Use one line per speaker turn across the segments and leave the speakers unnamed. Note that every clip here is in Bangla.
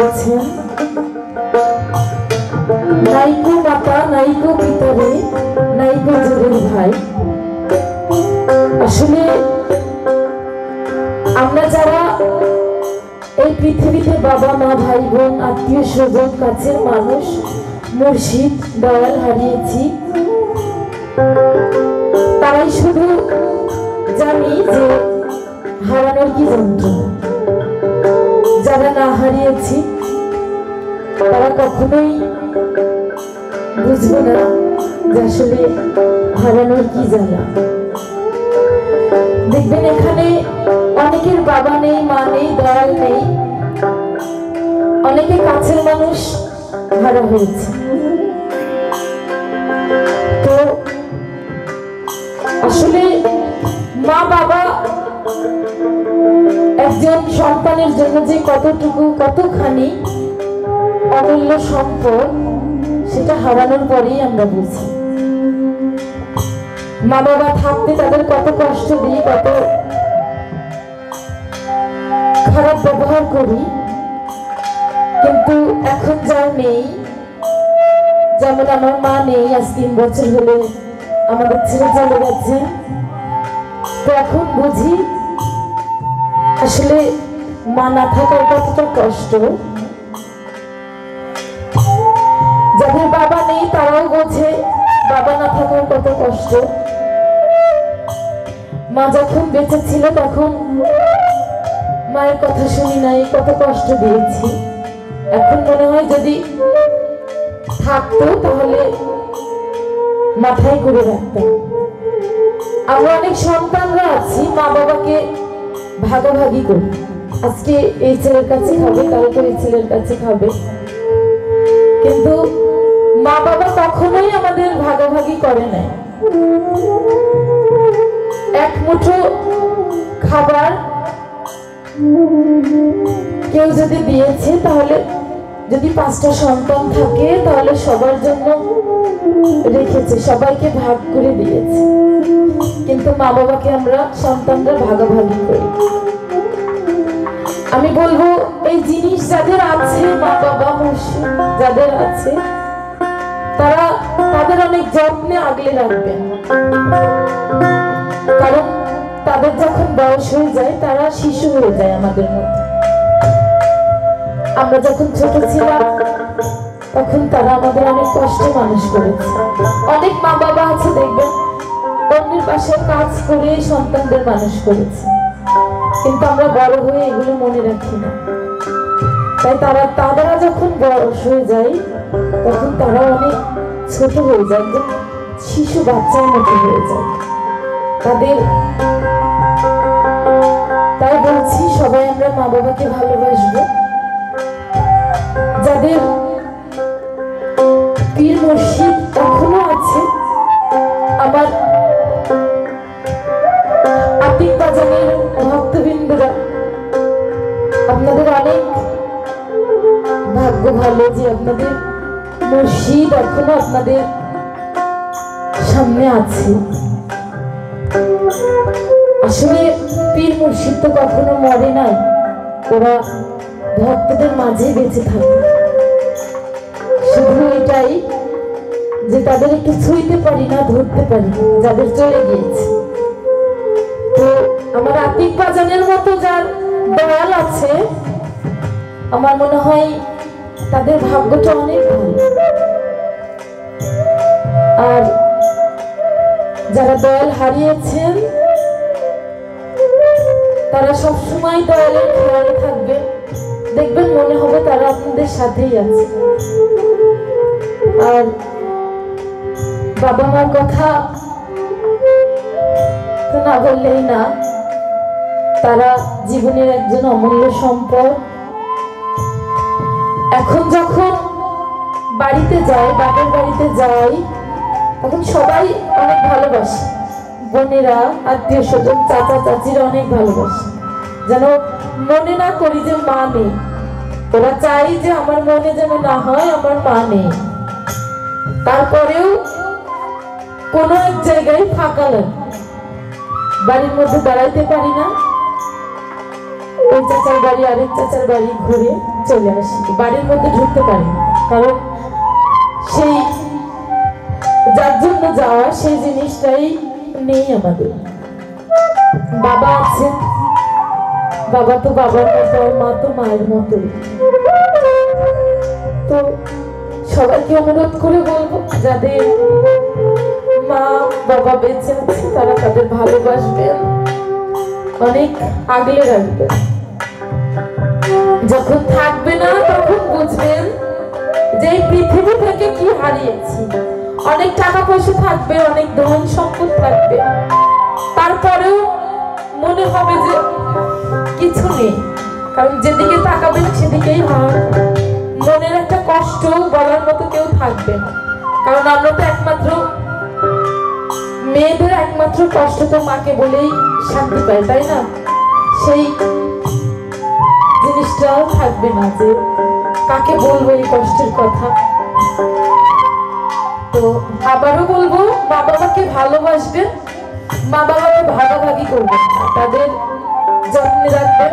বলেছেন, নাইকো মাতা নাইকো পিতা রে, নাইকো জোরের ভাই। আসলে আমরা যারা এই পৃথিবীতে বাবা মা ভাই বোন আত্মীয় স্বজন কাছের মানুষ মুর্শিদ দয়াল হারিয়েছি, তারাই শুধু জানি যে হারানোর কি যন্ত্রণা। যারা না হারিয়েছি তারা কখনোই বুঝবে না যে আসলে হারানোর কি জ্বালা। দেখবেন এখানে অনেকের বাবা নেই, মা নেই, দয়াল নেই, অনেকে কাছের মানুষ হারা হয়েছে। তো আসলে মা বাবা একজন সন্তানের জন্য যে কতটুকু কতখানি অমূল্য সম্পদ, সেটা হারানোর পরেই আমরা বুঝি। মা বাবা থাকতে তাদের কত কষ্ট দিই, কত খারাপ ব্যবহার করি, কিন্তু এখন যার নেই, যেমন আমার মা নেই, আজ 3 বছর হলে আমাদের ছেড়ে চলে গেছে। তো এখন বুঝি আসলে মা না থাকার কতটা কষ্ট। যাদের বাবা নেই তারাও বোঝে বাবা না থাকার কত কষ্ট। মা যখন বেঁচে ছিল তখন মায়ের কথা শুনি নাই, কত কষ্ট দিয়েছি। এখন মনে হয় যদি থাকতো তাহলে মাথায় করে রাখতাম। আমরা অনেক সন্তানরা আছি মা বাবাকে ভাগাভাগি করি, আজকে এই ছেলের কাছে খাবে, কালকে এই ছেলের কাছে খাবে, কিন্তু মা বাবা কখনোই আমাদের ভাগাভাগি করে নাই। এক মুঠো খাবার কেউ যদি দিয়েছে, তাহলে যদি 5টা সন্তান থাকে তাহলে সবার জন্য রেখেছে, সবাইকে ভাগ করে দিয়েছে। কিন্তু মা বাবাকে আমরা সন্তানরা ভাগাভাগি করি। আমি বলবো এই জিনিস যাদের আছে, মা বাবা মুর্শিদ যাদের আছে, তারা তাদের অনেক যত্নে আগলে রাখবেন। কারণ তাদের যখন বয়স হয়ে যায় তারা শিশু হয়ে যায় আমাদের মধ্যে। আমরা যখন ছোট ছিলাম তখন তারা আমাদের অনেক কষ্টে মানুষ করেছে। অনেক মা বাবা আছে দেখবেন অন্যের পাশে কাজ করে সন্তানদের মানুষ করেছে, কিন্তু আমরা বড় হয়ে এগুলো মনে রাখি না। তাই তারা যখন বয়স হয়ে যায় তখন তারা অনেক ছোট হয়ে যায়, শিশু বাচ্চার মতো হয়ে যায় তাদের। তাই বলছি সবাই আমরা মা বাবাকে ভালোবাসবো। যাদের পীর মুর্শিদ এখনো আছে, আমার আতিক বাজানের ভক্তবৃন্দরা, আপনাদের অনেক ভাগ্য ভালো যে আপনাদের মুর্শিদ এখনো আপনাদের সামনে আছে। আসলে পীর মুর্শিদ তো কখনো মরে নাই, ওরা ভক্তদের মাঝে বেঁচে থাকে। শুধু এটাই যে তাদের একটু ছুঁইতে পারি না, ধরতে পারি না, যাদের চলে গিয়েছে। তো আমার আতিক বাজানের মতো যার দয়াল আছে, আমার মনে হয় তাদের ভাগ্যটা অনেক ভালো। আর যারা দয়াল হারিয়েছেন তারা সবসময় দয়ালের খেয়ালে থাকবে, দেখবেন মনে হবে তারা আপনাদের সাথেই আছে। আর বাবা মার কথা তো না বললেই না, তারা জীবনের একজন অমূল্য সম্পদ। এখন যখন বাড়িতে যাই, বাপের বাড়িতে যাই, তখন সবাই অনেক ভালোবাসে, বোনেরা, আত্মীয় স্বজন, চাচা চাচিরা অনেক ভালোবাসে। যেন মনে না করি যে মা নেই, ওরা চাই যে আমার মনে যেন না হয় আমার মা নেই। তারপরেও কোনো এক জায়গায় ফাঁকা লাগে, বাড়ির মধ্যে দাঁড়াইতে পারি না, ওই চাচার বাড়ি আরেক চাচার বাড়ি ঘুরে চলে আসি, বাড়ির মধ্যে ঢুকতে পারি না। কারণ সেই যার জন্য যাওয়া সেই জিনিসটাই নেই আমাদের। বাবা আছেন, বাবা তো বাবার মতো, মা তো মায়ের মতো। তো সবাইকে অনুরোধ করে বলবো, যাদের মা বাবা বেঁচে আছে তারা তাদের ভালোবাসবেন, অনেক আগলে রাখবেন। যখন থাকবে না তখন বুঝবেন যে এই পৃথিবী থেকে কি হারিয়েছি। অনেক টাকা পয়সা থাকবে, অনেক ধন সম্পদ থাকবে, তারপরেও মনে হবে যে কিছু নেই। কারণ যেদিকে তাকাবেন সেদিকেই হার। মনের একটা কষ্ট বলার মতো কেউ থাকবে না। কারণ আমরা তো একমাত্র মেয়েদের একমাত্র কষ্ট তো মাকে বলেই শান্তি পায়, তাই না? সেই জিনিসটাও থাকবে না যে কাকে বলবো এই কষ্টের কথা। তো আবারও বলবো, মা বাবাকে ভালোবাসবেন, মা বাবাকে ভাগাভাগি করবেন না, তাদের যত্নে রাখবেন।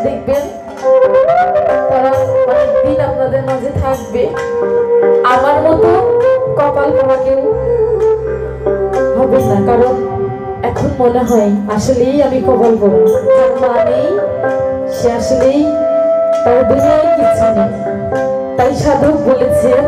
দেখবেন তারা অনেকদিন আপনাদের মাঝে থাকবে। আমার মতো কপাল পোড়া কেউ হবে না। কারণ এখন মনে হয় আসলেই আমি কপাল পোড়া। যার মা নেই সে আসলেই তার দুনিয়ায় কিছু নেই। তাই সাধক বলেছেন,